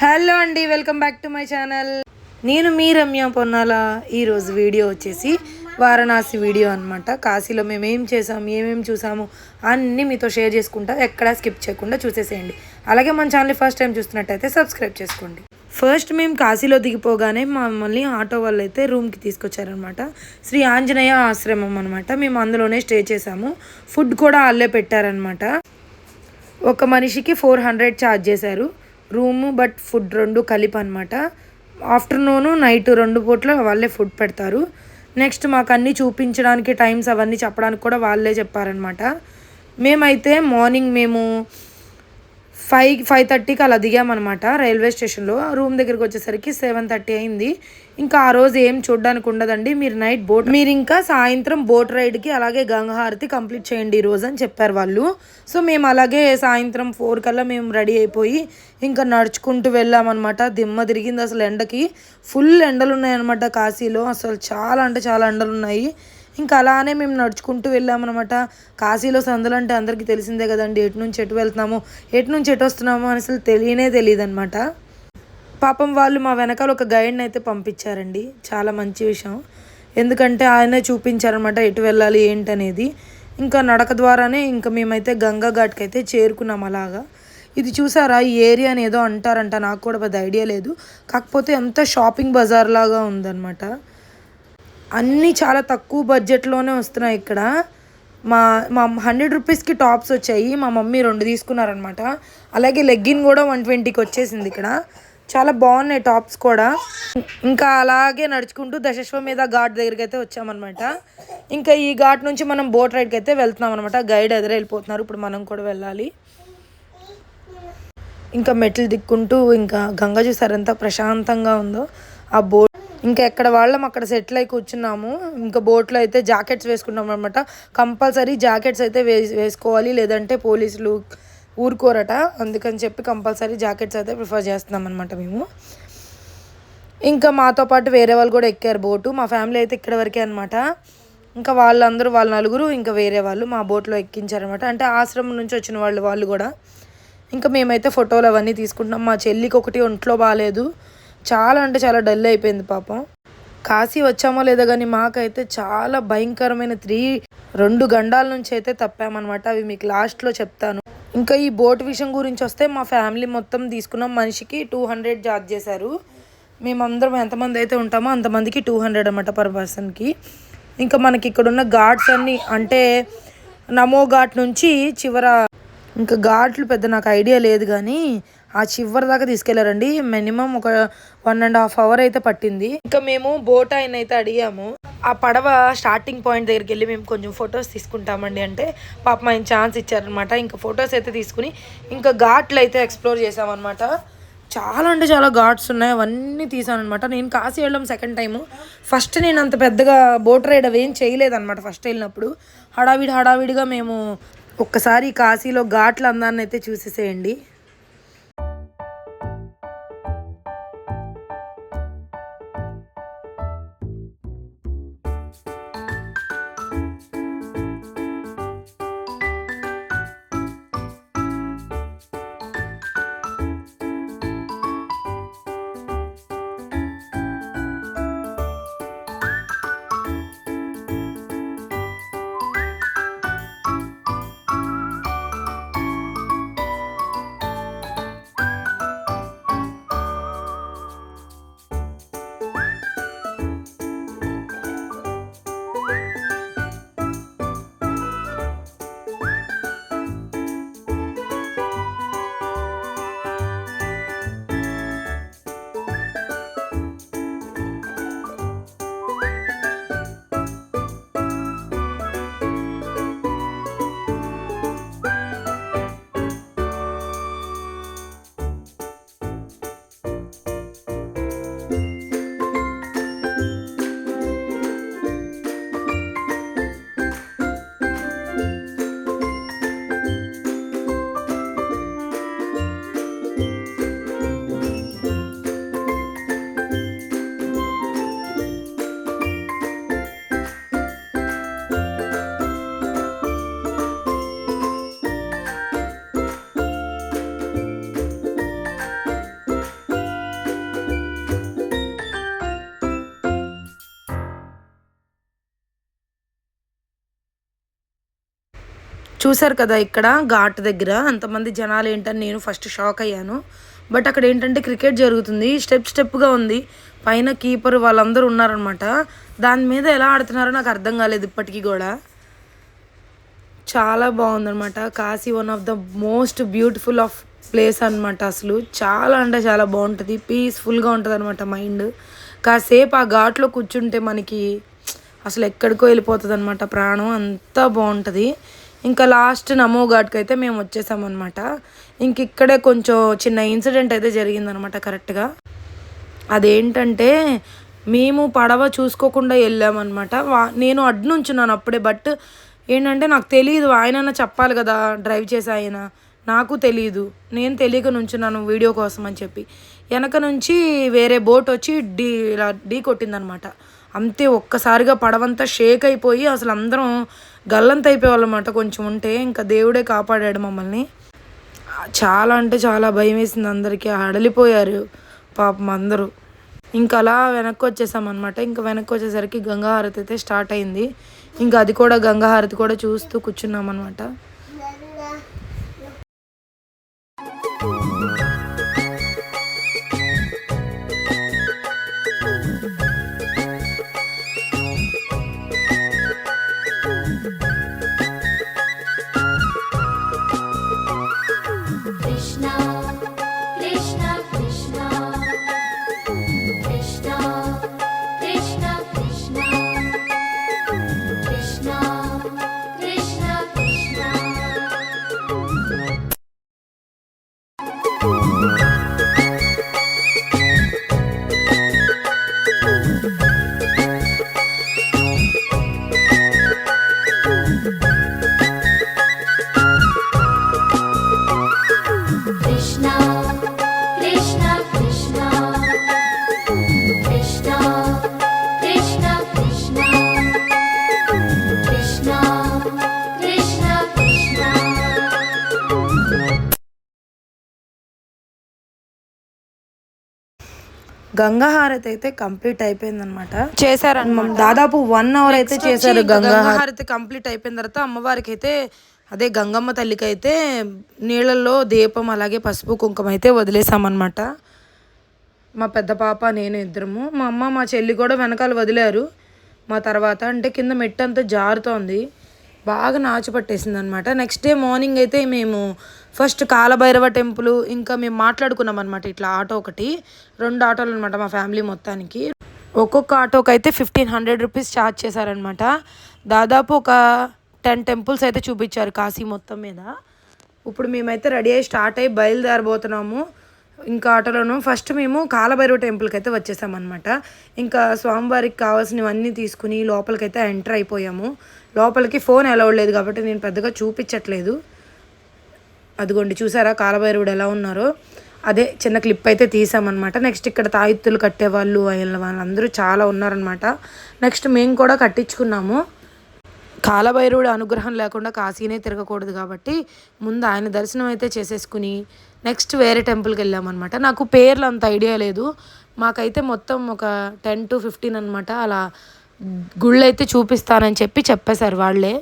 Hello అండి, welcome back to my channel. నేను మీ రమ్య పొన్నాల. ఈరోజు వీడియో వచ్చేసి వారణాసి వీడియో అనమాట. కాశీలో మేము ఏం చేసాము, ఏమేమి చూసాము అన్నీ మీతో షేర్ చేసుకుంటా. ఎక్కడా స్కిప్ చేయకుండా చూసేసేయండి. అలాగే మన ఛానల్ ఫస్ట్ టైం చూస్తున్నట్టయితే సబ్స్క్రైబ్ చేసుకోండి. ఫస్ట్ మేము కాశీలో దిగిపోగానే మమ్మల్ని ఆటో వాళ్ళు అయితే రూమ్కి తీసుకొచ్చారనమాట. శ్రీ ఆంజనేయ ఆశ్రమం అనమాట. మేము అందులోనే స్టే చేసాము. ఫుడ్ కూడా వాళ్ళే పెట్టారనమాట. ఒక మనిషికి 400 ఛార్జ్ చేశారు. రూము బట్ ఫుడ్ రెండు కలిపి అనమాట. ఆఫ్టర్నూను నైట్ 2 పూట్ల వాళ్ళే ఫుడ్ పెడతారు. నెక్స్ట్ మాకు అన్నీ చూపించడానికి టైమ్స్ అవన్నీ చెప్పడానికి కూడా వాళ్ళే చెప్పారనమాట. మేమైతే మార్నింగ్ 5:30కి అలా దిగామన్నమాట రైల్వే స్టేషన్లో. రూమ్ దగ్గరికి వచ్చేసరికి 7:30 అయింది. ఇంకా ఆ రోజు ఏం చూడడానికి ఉండదండి. మీరు ఇంకా సాయంత్రం బోట్ రైడ్కి అలాగే గంగాహారతి కంప్లీట్ చేయండి ఈరోజు అని చెప్పారు వాళ్ళు. సో మేము అలాగే సాయంత్రం 4 కల్లా మేము రెడీ అయిపోయి ఇంకా నడుచుకుంటూ వెళ్ళామన్నమాట. దిమ్మ తిరిగింది అసలు. ఎండకి ఫుల్ ఎండలు ఉన్నాయన్నమాట కాశీలో. అసలు చాలా అంటే చాలా ఎండలు ఉన్నాయి. ఇంకా అలానే మేము నడుచుకుంటూ వెళ్ళామన్నమాట. కాశీలో సందులు అంటే అందరికీ తెలిసిందే కదండి. ఎటు నుంచి ఎటు వెళ్తున్నామో, ఎటు నుంచి ఎటు వస్తున్నామో అని అసలు తెలియదు అనమాట. పాపం వాళ్ళు మా వెనకాల ఒక గైడ్ని అయితే పంపించారండి. చాలా మంచి విషయం. ఎందుకంటే ఆయనే చూపించారనమాట ఎటు వెళ్ళాలి ఏంటనేది. ఇంకా నడక ద్వారానే ఇంకా మేమైతే గంగా ఘాట్కి అయితే చేరుకున్నాం అలాగా. ఇది చూసారా, ఈ ఏరియాని ఏదో అంటారంట, నాకు కూడా పెద్ద ఐడియా లేదు. కాకపోతే అంత షాపింగ్ బజార్ లాగా ఉందన్నమాట. అన్నీ చాలా తక్కువ బడ్జెట్లోనే వస్తున్నాయి ఇక్కడ. మా మా 100 రూపీస్కి టాప్స్ వచ్చాయి. మా మమ్మీ 2 తీసుకున్నారనమాట. అలాగే లెగ్గిన్ కూడా 120కి వచ్చేసింది ఇక్కడ. చాలా బాగున్నాయి టాప్స్ కూడా. ఇంకా అలాగే నడుచుకుంటూ దశశ్వమేధ ఘాట్ దగ్గరికి అయితే వచ్చామన్నమాట. ఇంకా ఈ ఘాట్ నుంచి మనం బోట్ రైడ్కి అయితే వెళ్తున్నాం అనమాట. గైడ్ ఎదురు వెళ్ళిపోతున్నారు. ఇప్పుడు మనం కూడా వెళ్ళాలి. ఇంకా మెట్లు దిక్కుంటూ ఇంకా గంగ చూసారు ఎంత ప్రశాంతంగా ఉందో. ఆ బోట్ ఇంకా ఎక్కడ వాళ్ళం అక్కడ సెటిల్ అయి కూర్చున్నాము. ఇంకా బోట్లో అయితే జాకెట్స్ వేసుకున్నాం అనమాట. కంపల్సరీ జాకెట్స్ అయితే వేసుకోవాలి, లేదంటే పోలీసులు ఊరుకోరట. అందుకని చెప్పి కంపల్సరీ జాకెట్స్ అయితే ప్రిఫర్ చేస్తున్నాం అనమాట మేము. ఇంకా మాతో పాటు వేరే వాళ్ళు కూడా ఎక్కారు బోటు. మా ఫ్యామిలీ అయితే ఇక్కడ వరకే అనమాట. ఇంకా వాళ్ళ నలుగురు ఇంకా వేరే వాళ్ళు మా బోట్లో ఎక్కించారనమాట. అంటే ఆశ్రమం నుంచి వచ్చిన వాళ్ళు కూడా. ఇంకా మేమైతే ఫోటోలు అవన్నీ తీసుకుంటున్నాం. మా చెల్లికి ఒకటి ఒంట్లో బాగాలేదు. చాలా అంటే చాలా డల్ అయిపోయింది పాపం. కాశీ వచ్చామో లేదో కానీ మాకైతే చాలా భయంకరమైన 2 గండాల నుంచి అయితే తప్పామన్నమాట. అవి మీకు లాస్ట్లో చెప్తాను. ఇంకా ఈ బోట్ విషయం గురించి వస్తే మా ఫ్యామిలీ మొత్తం తీసుకున్నాం. మనిషికి 200 ఛార్జ్ చేశారు. మేమందరం ఎంతమంది అయితే ఉంటామో అంతమందికి 200 అన్నమాట పర్ పర్సన్కి. ఇంకా మనకి ఇక్కడున్న ఘాట్స్ అన్నీ అంటే నమో ఘాట్ నుంచి ఇంకా ఘాట్లు పెద్ద నాకు ఐడియా లేదు కానీ ఆ చివరి దాకా తీసుకెళ్లారండి. మినిమం ఒక 1.5 అవర్ అయితే పట్టింది. ఇంకా మేము బోట్ ఆయన అయితే అడిగాము. ఆ పడవ స్టార్టింగ్ పాయింట్ దగ్గరికి వెళ్ళి మేము కొంచెం ఫొటోస్ తీసుకుంటామండి అంటే పాపం ఆయన ఛాన్స్ ఇచ్చారనమాట. ఇంకా ఫొటోస్ అయితే తీసుకుని ఇంకా ఘాట్లు అయితే ఎక్స్ప్లోర్ చేసామన్నమాట. చాలా అంటే చాలా ఘాట్స్ ఉన్నాయి. అవన్నీ తీసానమాట. నేను కాశీ వెళ్ళడం సెకండ్ టైము. ఫస్ట్ నేను అంత పెద్దగా బోట్ రైడ్ అవి ఏం చేయలేదన్నమాట. ఫస్ట్ వెళ్ళినప్పుడు హడావిడిగా మేము ఒక్కసారి కాశీలో ఘాట్ల అందాన్ని అయితే చూసేసేయండి. చూసారు కదా ఇక్కడ ఘాట్ దగ్గర అంతమంది జనాలు ఏంటని నేను ఫస్ట్ షాక్ అయ్యాను. బట్ అక్కడ ఏంటంటే క్రికెట్ జరుగుతుంది, స్టెప్గా ఉంది, పైన కీపర్ వాళ్ళందరూ ఉన్నారనమాట. దాని మీద ఎలా ఆడుతున్నారో నాకు అర్థం కాలేదు ఇప్పటికీ కూడా. చాలా బాగుందనమాట. Kashi one of the most beautiful of place అనమాట. అసలు చాలా అంటే చాలా బాగుంటుంది, పీస్ఫుల్గా ఉంటుంది అనమాట మైండ్. కాసేపు ఆ ఘాట్లో కూర్చుంటే మనకి అసలు ఎక్కడికో వెళ్ళిపోతుంది అనమాట ప్రాణం, అంతా బాగుంటుంది. ఇంకా లాస్ట్ నమో ఘాట్కి అయితే మేము వచ్చేసామన్నమాట. ఇంక ఇక్కడే కొంచెం చిన్న ఇన్సిడెంట్ అయితే జరిగిందనమాట కరెక్ట్గా. అదేంటంటే మేము పడవ చూసుకోకుండా వెళ్ళామన్నమాట. నేను అడ్డు నుంచున్నాను అప్పుడే. బట్ ఏంటంటే నాకు తెలియదు, ఆయనన్నా చెప్పాలి కదా డ్రైవ్ చేసే ఆయన, నాకు తెలియదు. నేను తెలియక నుంచున్నాను వీడియో కోసం అని చెప్పి. వెనక నుంచి వేరే బోట్ వచ్చి ఇలా ఢీ కొట్టిందనమాట. అంతే ఒక్కసారిగా పడవంతా షేక్ అయిపోయి అసలు అందరం గల్లంత అయిపోయేవాళ్ళమాట. కొంచెం ఉంటే ఇంకా దేవుడే కాపాడాడు మమ్మల్ని. చాలా అంటే చాలా భయం వేసింది అందరికీ, హడలిపోయారు పాపం అందరూ. ఇంకా అలా వెనక్కి వచ్చేసామన్నమాట. ఇంకా వెనక్కి వచ్చేసరికి గంగా హారతి అయితే స్టార్ట్ అయింది. ఇంకా అది కూడా గంగా హారతి కూడా చూస్తూ కూర్చున్నాం అనమాట. గంగా హారతి అయితే కంప్లీట్ అయిపోయింది అనమాట. చేశారన్నమాట. దాదాపు 1 hour అయితే చేశారు. గంగా హారతి కంప్లీట్ అయిపోయిన తర్వాత అమ్మవారికి అయితే అదే గంగమ్మ తల్లికి అయితే నీళ్ళల్లో దీపం అలాగే పసుపు కుంకుమ అయితే వదిలేసామన్నమాట. మా పెద్ద పాప నేను ఇద్దరము, మా అమ్మ మా చెల్లి కూడా వెనకాల వదిలేరు. మా తర్వాత అంటే కింద మెట్టు అంతా జారుతోంది, బాగా నాచు పట్టేసింది అనమాట. నెక్స్ట్ డే మార్నింగ్ అయితే మేము ఫస్ట్ కాలభైరవ టెంపుల్, ఇంకా మేము మాట్లాడుకున్నాం అనమాట. ఇట్లా ఆటో ఒకటి 2 ఆటోలు అనమాట మా ఫ్యామిలీ మొత్తానికి. ఒక్కొక్క ఆటోకి అయితే 1500 రూపీస్ ఛార్జ్ చేశారనమాట. దాదాపు ఒక 10 టెంపుల్స్ అయితే చూపించారు కాశీ మొత్తం మీద. ఇప్పుడు మేమైతే రెడీ అయ్యి స్టార్ట్ అయ్యి బయలుదేరబోతున్నాము. ఇంకా ఆటోలోను ఫస్ట్ మేము కాలభైరవ టెంపుల్కి అయితే వచ్చేసామన్నమాట. ఇంకా స్వామివారికి కావాల్సినవన్నీ తీసుకుని లోపలికైతే ఎంటర్ అయిపోయాము. లోపలికి ఫోన్ అలౌడ్ లేదు కాబట్టి నేను పెద్దగా చూపించట్లేదు. అదిగోండి చూసారా కాలభైరవుడు ఎలా ఉన్నారో, అదే చిన్న క్లిప్ అయితే తీసామన్నమాట. నెక్స్ట్ ఇక్కడ తాయిత్తులు కట్టేవాళ్ళు వాళ్ళందరూ చాలా ఉన్నారనమాట. నెక్స్ట్ మేము కూడా కట్టించుకున్నాము. కాలభైరవుడు అనుగ్రహం లేకుండా కాశీనే తిరగకూడదు కాబట్టి ముందు ఆయన దర్శనం అయితే చేసేసుకుని నెక్స్ట్ వేరే టెంపుల్కి వెళ్ళామన్నమాట. నాకు పేర్లు అంత ఐడియా లేదు, మాకైతే మొత్తం ఒక 10 to 15 అనమాట అలా గుళ్ళు అయితే చూపిస్తానని చెప్పేశారు వాళ్ళే.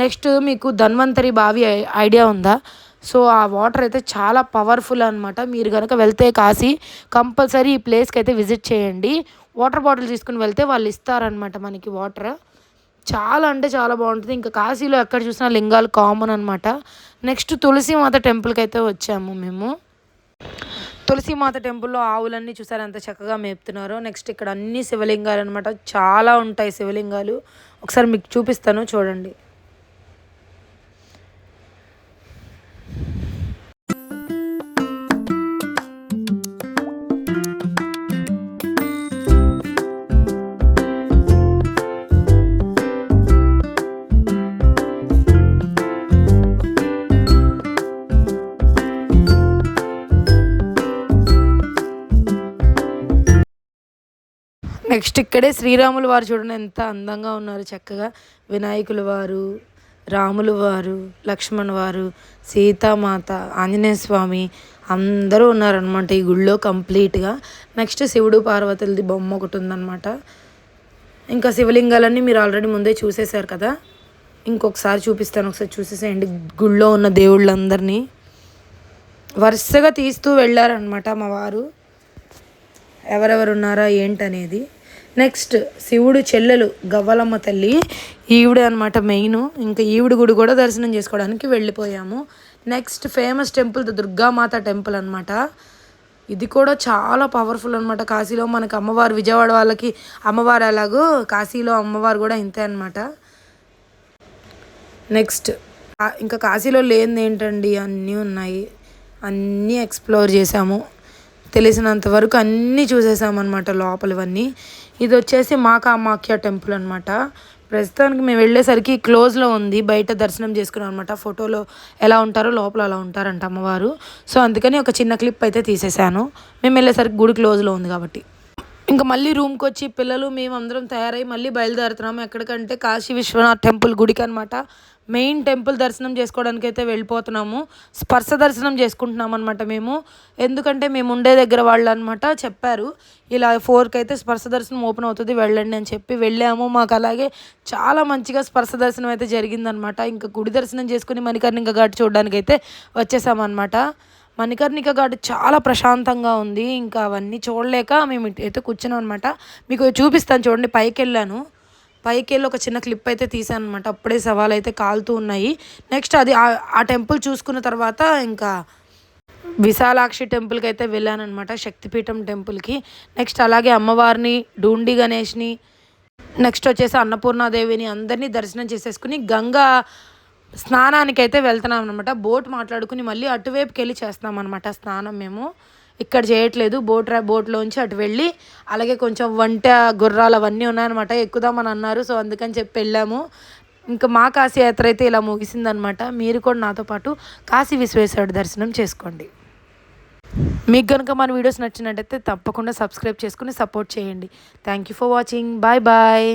నెక్స్ట్ మీకు ధన్వంతరి బావి ఐడియా ఉందా? సో ఆ వాటర్ అయితే చాలా పవర్ఫుల్ అనమాట. మీరు కనుక వెళ్తే కాశీ కంపల్సరీ ఈ ప్లేస్కి అయితే విజిట్ చేయండి. వాటర్ బాటిల్ తీసుకుని వెళ్తే వాళ్ళు ఇస్తారనమాట మనకి వాటర్. చాలా అంటే చాలా బాగుంటుంది. ఇంకా కాశీలో ఎక్కడ చూసినా లింగాలు కామన్ అనమాట. నెక్స్ట్ తులసిమాత టెంపుల్కి అయితే వచ్చాము మేము. తులసిమాత టెంపుల్లో ఆవులన్నీ చూసారు ఎంత చక్కగా మేపుతున్నారో. నెక్స్ట్ ఇక్కడ అన్ని శివలింగాలు అనమాట, చాలా ఉంటాయి శివలింగాలు. ఒకసారి మీకు చూపిస్తాను చూడండి. నెక్స్ట్ ఇక్కడే శ్రీరాములు వారు చూడండి ఎంత అందంగా ఉన్నారు చక్కగా. వినాయకుల వారు, రాముల వారు, లక్ష్మణ్ వారు, సీతామాత, ఆంజనేయ స్వామి అందరూ ఉన్నారనమాట ఈ గుళ్ళో కంప్లీట్గా. నెక్స్ట్ శివుడు పార్వతులది బొమ్మ ఒకటి ఉందన్నమాట. ఇంకా శివలింగాలన్నీ మీరు ఆల్రెడీ ముందే చూసేశారు కదా. ఇంకొకసారి చూపిస్తాను, ఒకసారి చూసేసేయండి. గుళ్ళో ఉన్న దేవుళ్ళందరినీ వరుసగా తీస్తూ వెళ్ళారనమాట మా వారు, ఎవరెవరు ఉన్నారా ఏంటనేది. నెక్స్ట్ శివుడు చెల్లెలు గవ్వలమ్మ తల్లి, ఈవిడే అనమాట మెయిన్. ఇంకా ఈవిడ గుడి కూడా దర్శనం చేసుకోవడానికి వెళ్ళిపోయాము. Next famous temple Durgamata temple అనమాట. ఇది కూడా చాలా పవర్ఫుల్ అనమాట. కాశీలో మనకు అమ్మవారు, విజయవాడ వాళ్ళకి అమ్మవారు ఎలాగో కాశీలో అమ్మవారు కూడా ఇంతే అనమాట. నెక్స్ట్ ఇంకా కాశీలో లేనిది ఏంటండి, అన్నీ ఉన్నాయి, అన్నీ ఎక్స్ప్లోర్ చేసాము, తెలిసినంత వరకు అన్నీ చూసేసామన్నమాట లోపలివన్నీ. ఇది వచ్చేసి మా కామాఖ్య టెంపుల్ అనమాట. ప్రస్తుతానికి మేము వెళ్ళేసరికి క్లోజ్లో ఉంది, బయట దర్శనం చేసుకున్నాం అనమాట. ఫోటోలో ఎలా ఉంటారో లోపల అలా ఉంటారంట అమ్మవారు. సో అందుకని ఒక చిన్న క్లిప్ అయితే తీసేసాను. మేము వెళ్ళేసరికి గుడి క్లోజ్లో ఉంది కాబట్టి. ఇంకా మళ్ళీ రూమ్కి వచ్చి పిల్లలు మేము అందరం తయారై మళ్ళీ బయలుదేరుతున్నాము. ఎక్కడికంటే కాశీ విశ్వనాథ్ టెంపుల్ గుడికి అనమాట. మెయిన్ టెంపుల్ దర్శనం చేసుకోవడానికి అయితే వెళ్ళిపోతున్నాము. స్పర్శ దర్శనం చేసుకుంటున్నాం అనమాట మేము. ఎందుకంటే మేము ఉండే దగ్గర వాళ్ళు అనమాట చెప్పారు, ఇలా 4కి అయితే స్పర్శ దర్శనం ఓపెన్ అవుతుంది, వెళ్ళండి అని చెప్పి వెళ్ళాము. మాకు అలాగే చాలా మంచిగా స్పర్శ దర్శనం అయితే జరిగిందనమాట. ఇంకా గుడి దర్శనం చేసుకుని మణికర్ణిక ఘాట్ చూడడానికి అయితే వచ్చేసామన్నమాట. మణికర్ణిక ఘాట్ చాలా ప్రశాంతంగా ఉంది. ఇంకా అవన్నీ చూడలేక మేము అయితే కూర్చున్నాం అనమాట. మీకు చూపిస్తాను చూడండి. పైకి వెళ్ళి ఒక చిన్న క్లిప్ అయితే తీసాను అనమాట. అప్పుడే సవాలు అయితే కాలుతూ ఉన్నాయి. నెక్స్ట్ అది ఆ టెంపుల్ చూసుకున్న తర్వాత ఇంకా విశాలాక్షి టెంపుల్కి అయితే వెళ్ళానమాట, శక్తిపీఠం టెంపుల్కి. నెక్స్ట్ అలాగే అమ్మవారిని, డూండి గణేష్ని, నెక్స్ట్ వచ్చేసి అన్నపూర్ణాదేవిని అందరినీ దర్శనం చేసేసుకుని గంగా స్నానానికి అయితే వెళ్తున్నాం అనమాట. బోట్ మాట్లాడుకుని మళ్ళీ అటువైపుకి వెళ్ళి చేస్తున్నాం అనమాట స్నానం. మేము ఇక్కడ చేయట్లేదు, బోట్లోంచి అటు వెళ్ళి అలాగే కొంచెం వంట గుర్రాలు అవన్నీ ఉన్నాయన్నమాట, ఎక్కుదామని అన్నారు. సో అందుకని చెప్పి వెళ్ళాము. ఇంకా మా కాశీ యాత్ర అయితే ఇలా ముగిసిందనమాట. మీరు కూడా నాతో పాటు కాశీ విశ్వేశ్వరుడు దర్శనం చేసుకోండి. మీకు కనుక మన వీడియోస్ నచ్చినట్టయితే తప్పకుండా సబ్స్క్రైబ్ చేసుకుని సపోర్ట్ చేయండి. Thank you for watching. Bye bye.